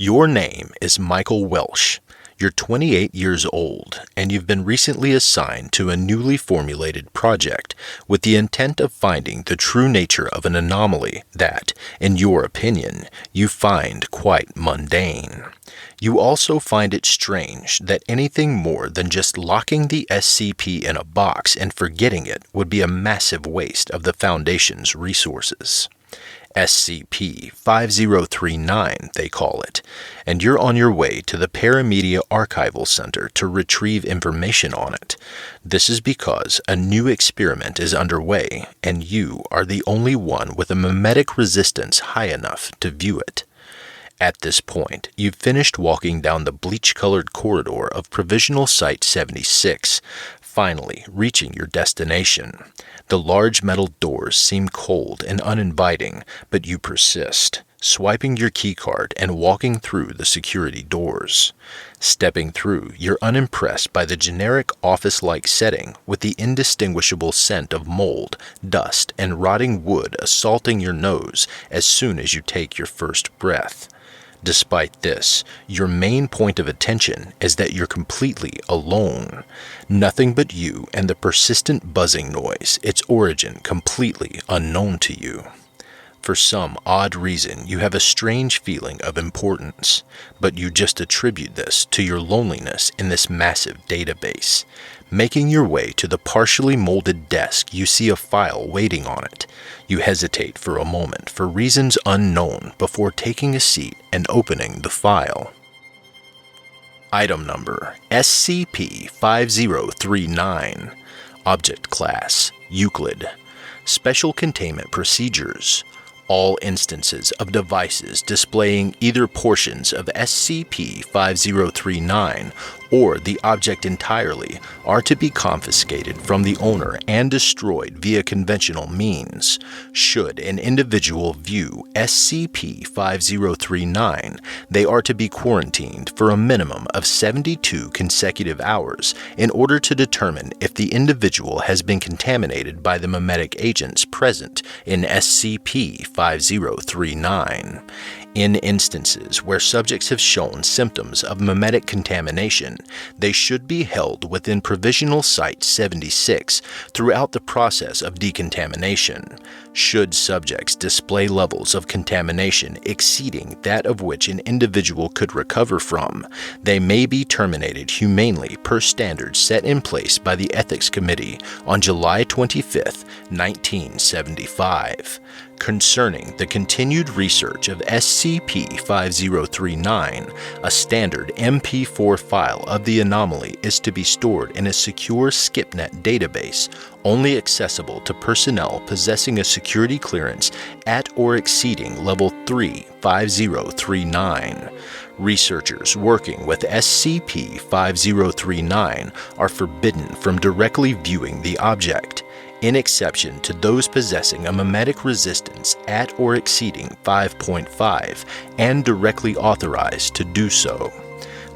Your name is Michael Welsh. You're 28 years old, and you've been recently assigned to a newly formulated project with the intent of finding the true nature of an anomaly that, in your opinion, you find quite mundane. You also find it strange that anything more than just locking the SCP in a box and forgetting it would be a massive waste of the Foundation's resources. SCP-5039, they call it, and you're on your way to the Paramedia Archival Center to retrieve information on it. This is because a new experiment is underway, and you are the only one with a memetic resistance high enough to view it. At this point, you've finished walking down the bleach-colored corridor of Provisional Site 76, finally reaching your destination. The large metal doors seem cold and uninviting, but you persist, swiping your keycard and walking through the security doors. Stepping through, you're unimpressed by the generic office-like setting with the indistinguishable scent of mold, dust, and rotting wood assaulting your nose as soon as you take your first breath. Despite this, your main point of attention is that you're completely alone. Nothing but you and the persistent buzzing noise, its origin completely unknown to you. For some odd reason, you have a strange feeling of importance, but you just attribute this to your loneliness in this massive database. Making your way to the partially molded desk, you see a file waiting on it. You hesitate for a moment for reasons unknown before taking a seat and opening the file. Item number SCP-5039. Object Class Euclid. Special Containment Procedures. All instances of devices displaying either portions of SCP-5039 or the object entirely are to be confiscated from the owner and destroyed via conventional means. Should an individual view SCP-5039, they are to be quarantined for a minimum of 72 consecutive hours in order to determine if the individual has been contaminated by the memetic agents present in SCP-5039. In instances where subjects have shown symptoms of memetic contamination, they should be held within Provisional Site 76 throughout the process of decontamination. Should subjects display levels of contamination exceeding that of which an individual could recover from, they may be terminated humanely per standards set in place by the Ethics Committee on July 25, 1975. Concerning the continued research of SCP-5039, a standard MP4 file of the anomaly is to be stored in a secure SCIPnet database, only accessible to personnel possessing a security clearance at or exceeding Level 3-5039. Researchers working with SCP-5039 are forbidden from directly viewing the object, in exception to those possessing a memetic resistance at or exceeding 5.5 and directly authorized to do so.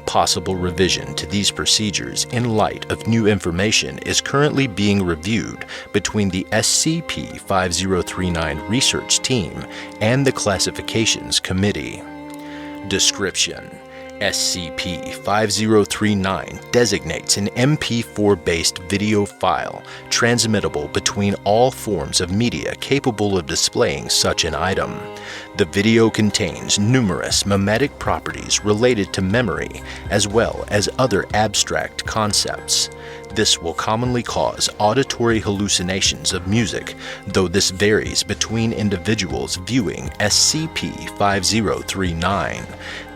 Possible revision to these procedures in light of new information is currently being reviewed between the SCP-5039 research team and the Classifications Committee. Description: SCP-5039 designates an MP4-based video file transmittable between all forms of media capable of displaying such an item. The video contains numerous memetic properties related to memory, as well as other abstract concepts. This will commonly cause auditory hallucinations of music, though this varies between individuals viewing SCP-5039.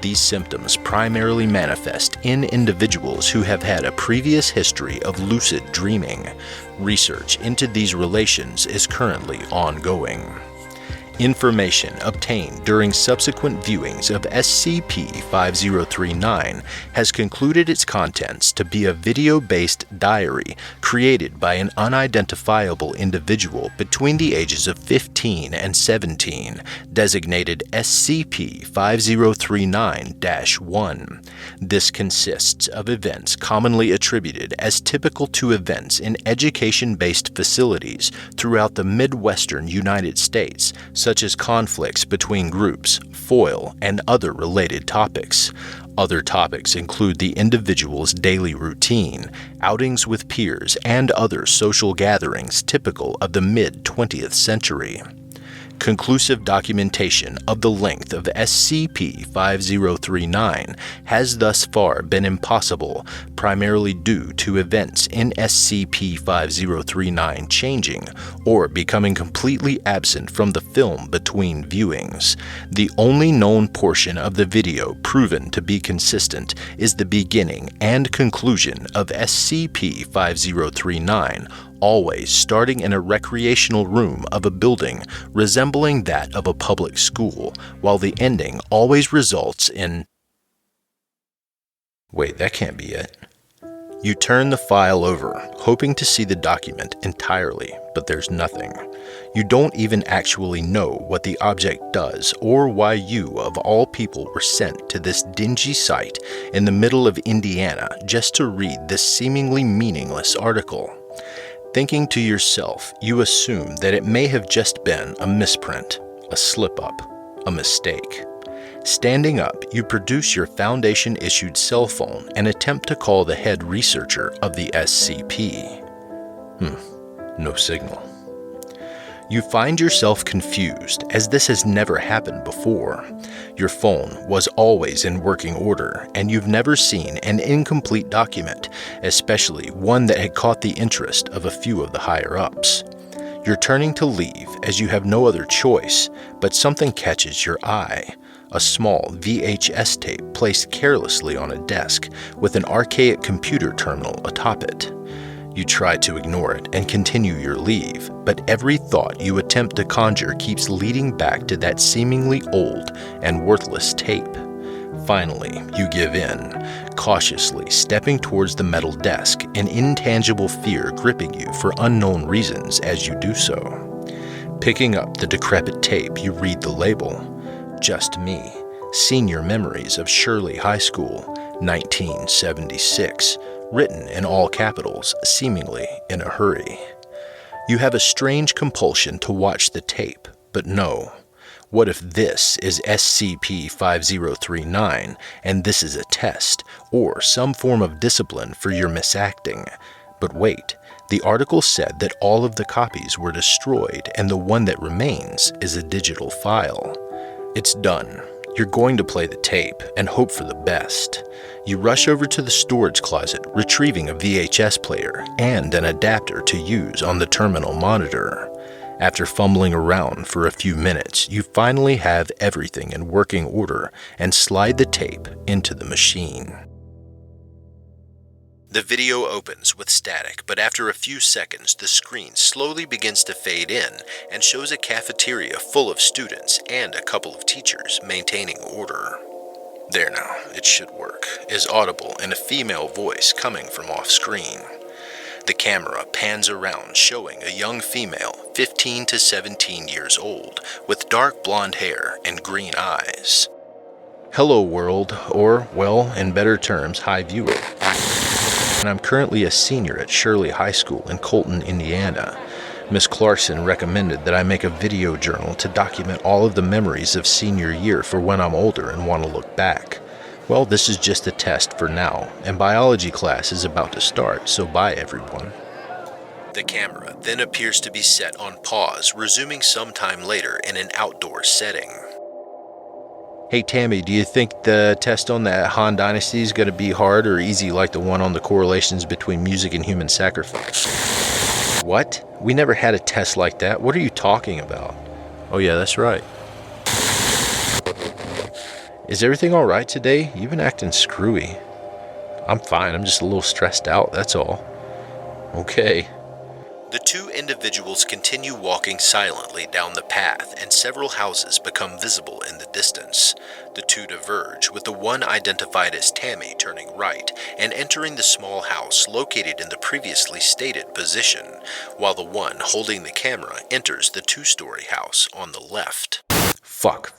These symptoms primarily manifest in individuals who have had a previous history of lucid dreaming. Research into these relations is currently ongoing. Information obtained during subsequent viewings of SCP-5039 has concluded its contents to be a video-based diary created by an unidentifiable individual between the ages of 15 and 17, designated SCP-5039-1. This consists of events commonly attributed as typical to events in education-based facilities throughout the Midwestern United States, such as conflicts between groups, foil, and other related topics. Other topics include the individual's daily routine, outings with peers, and other social gatherings typical of the mid-20th century. Conclusive documentation of the length of SCP-5039 has thus far been impossible, primarily due to events in SCP-5039 changing or becoming completely absent from the film between viewings. The only known portion of the video proven to be consistent is the beginning and conclusion of SCP-5039, always starting in a recreational room of a building resembling that of a public school, while the ending always results in... Wait, that can't be it. You turn the file over, hoping to see the document entirely, but there's nothing. You don't even actually know what the object does or why you, of all people, were sent to this dingy site in the middle of Indiana just to read this seemingly meaningless article. Thinking to yourself, you assume that it may have just been a misprint, a slip-up, a mistake. Standing up, you produce your Foundation-issued cell phone and attempt to call the head researcher of the SCP. No signal. You find yourself confused, as this has never happened before. Your phone was always in working order, and you've never seen an incomplete document, especially one that had caught the interest of a few of the higher-ups. You're turning to leave, as you have no other choice, but something catches your eye. A small VHS tape placed carelessly on a desk, with an archaic computer terminal atop it. You try to ignore it and continue your leave, but every thought you attempt to conjure keeps leading back to that seemingly old and worthless tape. Finally, you give in, cautiously stepping towards the metal desk, an intangible fear gripping you for unknown reasons as you do so. Picking up the decrepit tape, you read the label. Just Me, Senior Memories of Shirley High School, 1976. Written in all capitals, seemingly in a hurry. You have a strange compulsion to watch the tape, but no. What if this is SCP-5039 and this is a test, or some form of discipline for your misacting? But wait, the article said that all of the copies were destroyed and the one that remains is a digital file. It's done. You're going to play the tape and hope for the best. You rush over to the storage closet, retrieving a VHS player and an adapter to use on the terminal monitor. After fumbling around for a few minutes, you finally have everything in working order and slide the tape into the machine. The video opens with static, but after a few seconds, the screen slowly begins to fade in and shows a cafeteria full of students and a couple of teachers maintaining order. There now, it should work, is audible in a female voice coming from off-screen. The camera pans around, showing a young female, 15 to 17 years old, with dark blonde hair and green eyes. Hello world, or, well, in better terms, hi viewer. And I'm currently a senior at Shirley High School in Colton, Indiana. Miss Clarkson recommended that I make a video journal to document all of the memories of senior year for when I'm older and want to look back. Well, this is just a test for now, and biology class is about to start, so bye everyone. The camera then appears to be set on pause, resuming sometime later in an outdoor setting. Hey Tammy, do you think the test on the Han Dynasty is going to be hard or easy like the one on the correlations between music and human sacrifice? What? We never had a test like that. What are you talking about? Oh yeah, that's right. Is everything alright today? You've been acting screwy. I'm fine, I'm just a little stressed out, that's all. Okay. The two individuals continue walking silently down the path, and several houses become visible in the distance. The two diverge, with the one identified as Tammy turning right and entering the small house located in the previously stated position, while the one holding the camera enters the two-story house on the left. Fuck.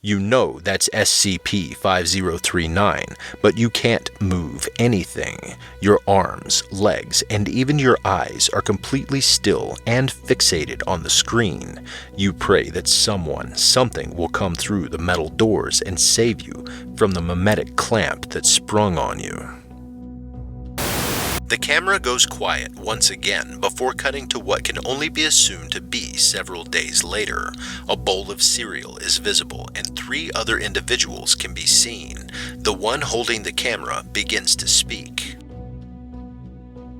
You know that's SCP-5039, but you can't move anything. Your arms, legs, and even your eyes are completely still and fixated on the screen. You pray that something will come through the metal doors and save you from the mimetic clamp that sprung on you. The camera goes quiet once again before cutting to what can only be assumed to be several days later. A bowl of cereal is visible and 3 other individuals can be seen. The one holding the camera begins to speak.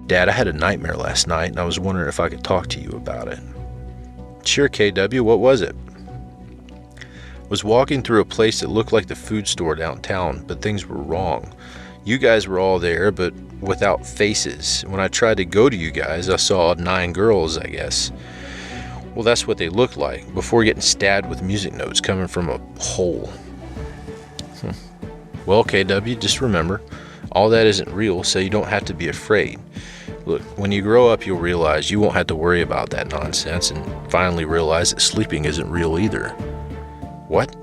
Dad, I had a nightmare last night and I was wondering if I could talk to you about it. Sure, KW, what was it? Was walking through a place that looked like the food store downtown, but things were wrong. You guys were all there, but without faces. When I tried to go to you guys, I saw 9 girls, I guess. Well, that's what they looked like, before getting stabbed with music notes coming from a hole. Well, KW, just remember, all that isn't real, so you don't have to be afraid. Look, when you grow up, you'll realize you won't have to worry about that nonsense, and finally realize that sleeping isn't real either. What?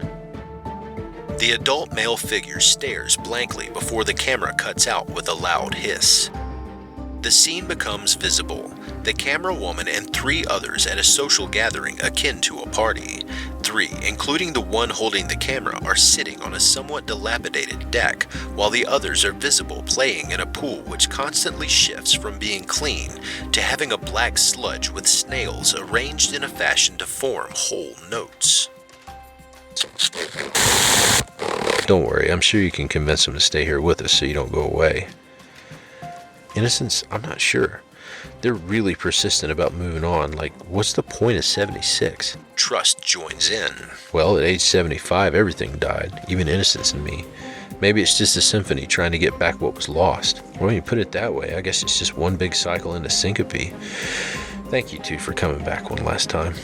The adult male figure stares blankly before the camera cuts out with a loud hiss. The scene becomes visible. The camera woman and 3 others at a social gathering akin to a party. 3, including the one holding the camera, are sitting on a somewhat dilapidated deck, while the others are visible playing in a pool which constantly shifts from being clean to having a black sludge with snails arranged in a fashion to form whole notes. Don't worry, I'm sure you can convince them to stay here with us so you don't go away. Innocence? I'm not sure. They're really persistent about moving on. Like, what's the point of 76? Trust joins in. Well, at age 75, everything died, even Innocence and me. Maybe it's just a symphony trying to get back what was lost. Well, when you put it that way, I guess it's just one big cycle into syncope. Thank you, 2, for coming back one last time.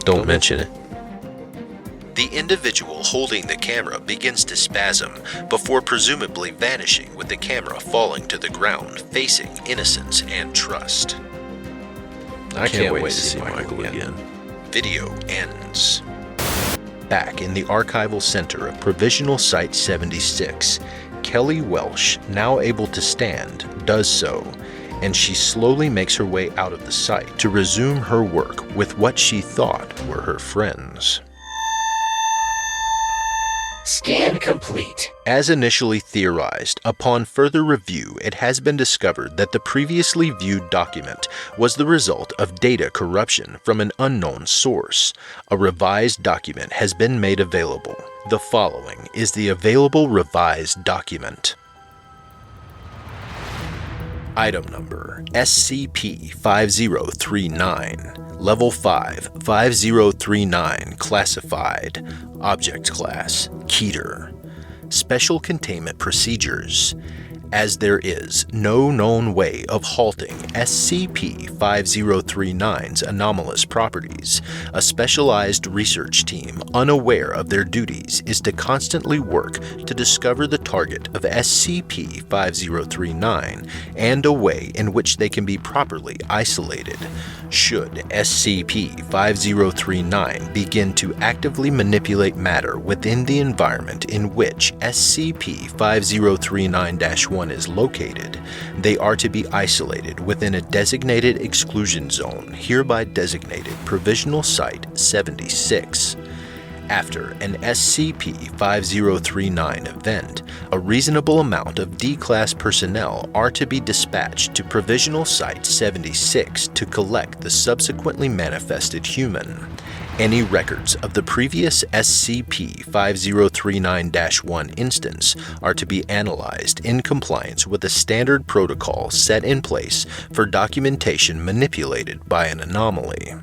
Don't mention it. The individual holding the camera begins to spasm before presumably vanishing, with the camera falling to the ground, facing Innocence and Trust. I can't wait to see Michael again. Video ends. Back in the archival center of Provisional Site 76, Kelly Welsh, now able to stand, does so, and she slowly makes her way out of the site to resume her work with what she thought were her friends. Scan complete. As initially theorized, upon further review, it has been discovered that the previously viewed document was the result of data corruption from an unknown source. A revised document has been made available. The following is the available revised document. Item number SCP-5039, Level 5, 5039, Classified, Object Class, Keter. Special Containment Procedures. As there is no known way of halting SCP-5039's anomalous properties, a specialized research team unaware of their duties is to constantly work to discover the target of SCP-5039 and a way in which they can be properly isolated. Should SCP-5039 begin to actively manipulate matter within the environment in which SCP-5039-1 is located, they are to be isolated within a designated exclusion zone, hereby designated Provisional Site 76. After an SCP-5039 event, a reasonable amount of D-Class personnel are to be dispatched to Provisional Site 76 to collect the subsequently manifested human. Any records of the previous SCP-5039-1 instance are to be analyzed in compliance with a standard protocol set in place for documentation manipulated by an anomaly.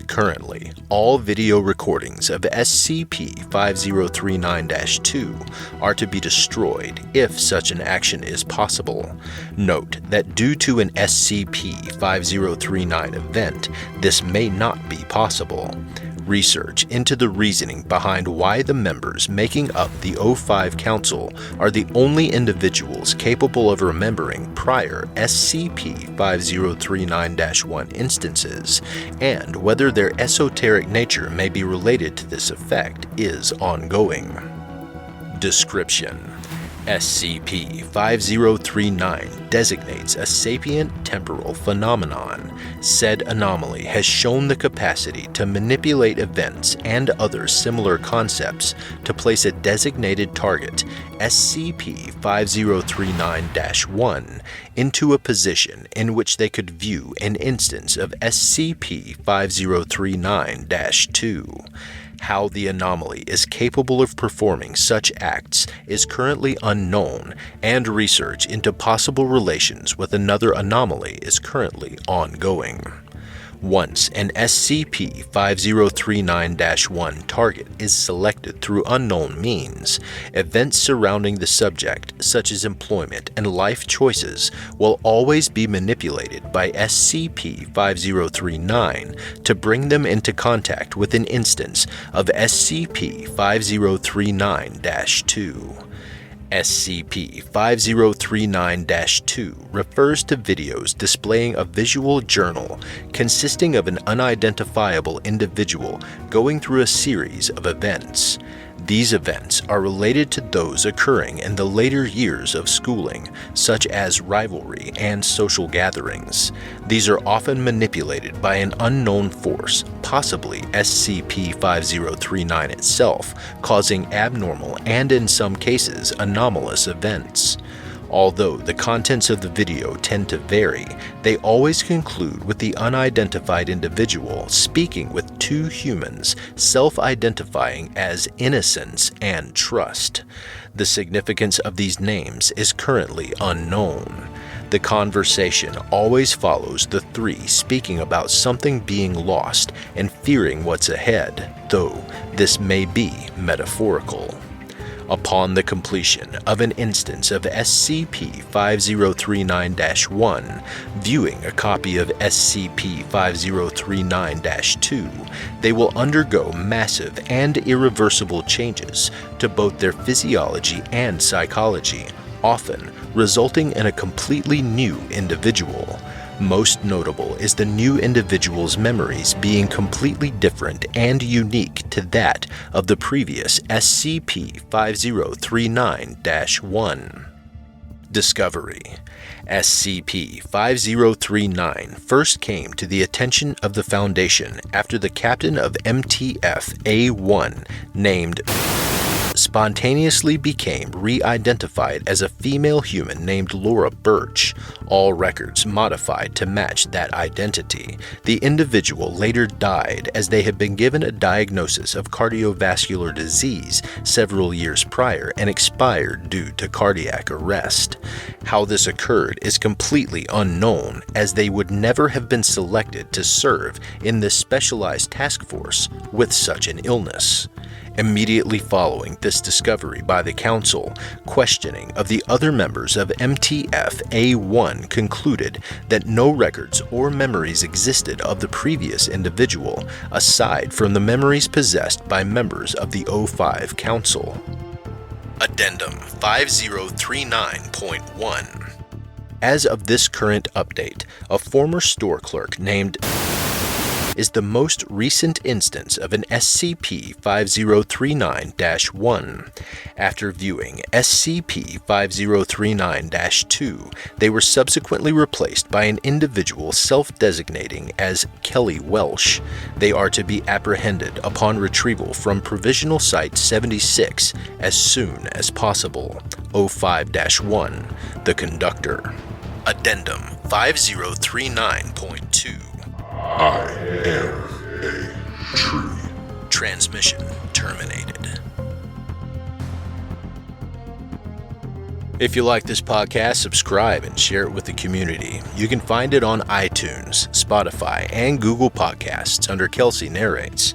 Currently, all video recordings of SCP-5039-2 are to be destroyed if such an action is possible. Note that due to an SCP-5039 event, this may not be possible. Research into the reasoning behind why the members making up the O5 Council are the only individuals capable of remembering prior SCP-5039-1 instances, and whether their esoteric nature may be related to this effect is ongoing. Description: SCP-5039 designates a sapient temporal phenomenon. Said anomaly has shown the capacity to manipulate events and other similar concepts to place a designated target, SCP-5039-1, into a position in which they could view an instance of SCP-5039-2. How the anomaly is capable of performing such acts is currently unknown, and research into possible relations with another anomaly is currently ongoing. Once an SCP-5039-1 target is selected through unknown means, events surrounding the subject, such as employment and life choices, will always be manipulated by SCP-5039 to bring them into contact with an instance of SCP-5039-2. SCP-5039-2 refers to videos displaying a visual journal consisting of an unidentifiable individual going through a series of events. These events are related to those occurring in the later years of schooling, such as rivalry and social gatherings. These are often manipulated by an unknown force, possibly SCP-5039 itself, causing abnormal and, in some cases, anomalous events. Although the contents of the video tend to vary, they always conclude with the unidentified individual speaking with two humans self-identifying as Innocence and Trust. The significance of these names is currently unknown. The conversation always follows the three speaking about something being lost and fearing what's ahead, though this may be metaphorical. Upon the completion of an instance of SCP-5039-1, viewing a copy of SCP-5039-2, they will undergo massive and irreversible changes to both their physiology and psychology, often resulting in a completely new individual. Most notable is the new individual's memories being completely different and unique to that of the previous SCP-5039-1. Discovery: SCP-5039 first came to the attention of the Foundation after the captain of MTF-A1, named spontaneously became re-identified as a female human named Laura Birch, all records modified to match that identity. The individual later died as they had been given a diagnosis of cardiovascular disease several years prior and expired due to cardiac arrest. How this occurred is completely unknown, as they would never have been selected to serve in this specialized task force with such an illness. Immediately following this discovery by the Council, questioning of the other members of MTF-A1 concluded that no records or memories existed of the previous individual, aside from the memories possessed by members of the O5 Council. Addendum 5039.1. As of this current update, a former store clerk named is the most recent instance of an SCP-5039-1. After viewing SCP-5039-2, they were subsequently replaced by an individual self-designating as Kelly Welsh. They are to be apprehended upon retrieval from Provisional Site 76 as soon as possible. O5-1, The Conductor. Addendum 5039.2. I am a tree. Transmission terminated. If you like this podcast, subscribe and share it with the community. You can find it on iTunes, Spotify, and Google Podcasts under Kelsey Narrates.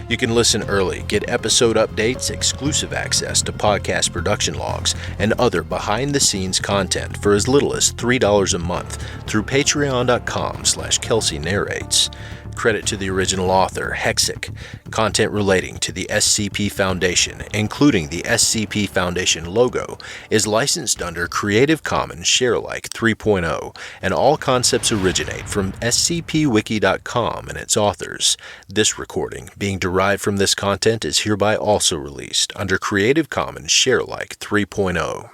You can listen early, get episode updates, exclusive access to podcast production logs, and other behind-the-scenes content for as little as $3 a month through patreon.com/Kelsey Narrates. Credit to the original author, Hexic. Content relating to the SCP Foundation, including the SCP Foundation logo, is licensed under Creative Commons Sharealike 3.0, and all concepts originate from scpwiki.com and its authors. This recording, being derived from this content, is hereby also released under Creative Commons Sharealike 3.0.